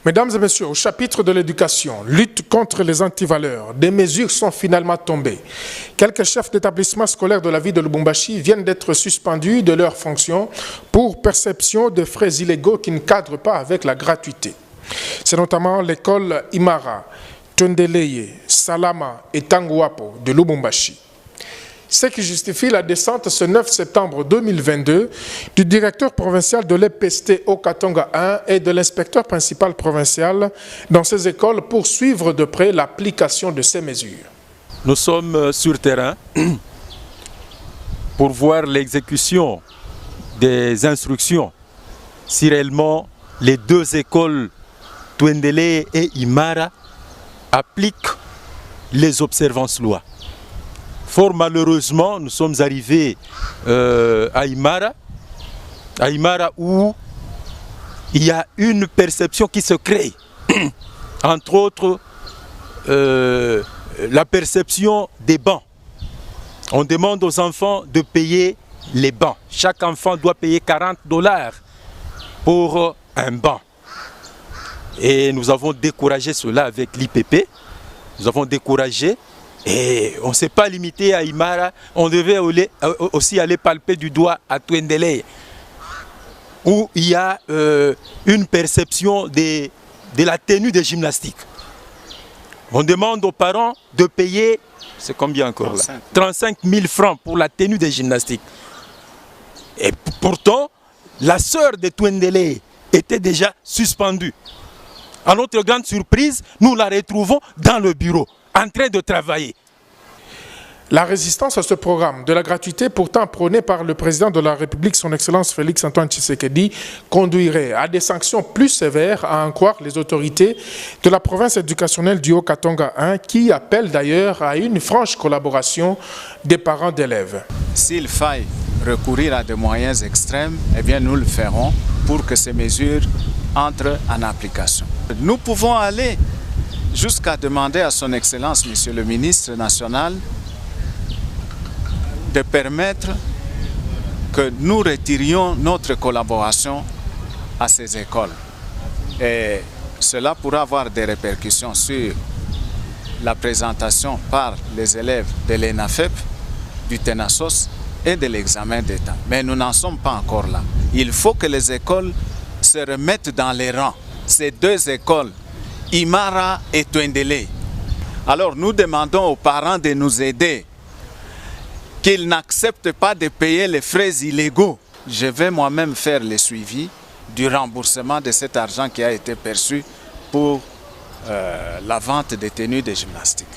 Mesdames et messieurs, au chapitre de l'éducation, lutte contre les antivaleurs, des mesures sont finalement tombées. Quelques chefs d'établissement scolaire de la ville de Lubumbashi viennent d'être suspendus de leurs fonctions pour perception de frais illégaux qui ne cadrent pas avec la gratuité. C'est notamment l'école Imara, Tondeleye, Salama et Tanguapo de Lubumbashi. Ce qui justifie la descente ce 9 septembre 2022 du directeur provincial de l'EPST au Katonga 1 et de l'inspecteur principal provincial dans ces écoles pour suivre de près l'application de ces mesures. Nous sommes sur terrain pour voir l'exécution des instructions si réellement les deux écoles Twendele et Imara appliquent les observances loi. Fort malheureusement, nous sommes arrivés à Imara où il y a une perception qui se crée. Entre autres, la perception des bancs. On demande aux enfants de payer les bancs. Chaque enfant doit payer $40 pour un banc. Et nous avons découragé cela avec l'IPP. Nous avons découragé. Et on ne s'est pas limité à Imara, on devait aussi aller palper du doigt à Twendele, où il y a une perception de la tenue des gymnastiques. On demande aux parents de payer, c'est combien encore là, 35 000 francs pour la tenue des gymnastiques. Et pourtant, la sœur de Twendele était déjà suspendue. À notre grande surprise, nous la retrouvons dans le bureau, en train de travailler. La résistance à ce programme de la gratuité, pourtant prônée par le président de la République, son Excellence Félix Antoine Tshisekedi, conduirait à des sanctions plus sévères, à en croire les autorités de la province éducationnelle du Haut-Katonga 1, qui appellent d'ailleurs à une franche collaboration des parents d'élèves. S'il faille recourir à des moyens extrêmes, eh bien nous le ferons pour que ces mesures entrent en application. Nous pouvons aller jusqu'à demander à son Excellence, Monsieur le ministre national, de permettre que nous retirions notre collaboration à ces écoles. Et cela pourra avoir des répercussions sur la présentation par les élèves de l'ENAFEP, du TENASOS et de l'examen d'État. Mais nous n'en sommes pas encore là. Il faut que les écoles se remettent dans les rangs. Ces deux écoles, Imara et Twendele. Alors nous demandons aux parents de nous aider, qu'ils n'acceptent pas de payer les frais illégaux. Je vais moi-même faire le suivi du remboursement de cet argent qui a été perçu pour la vente des tenues de gymnastique.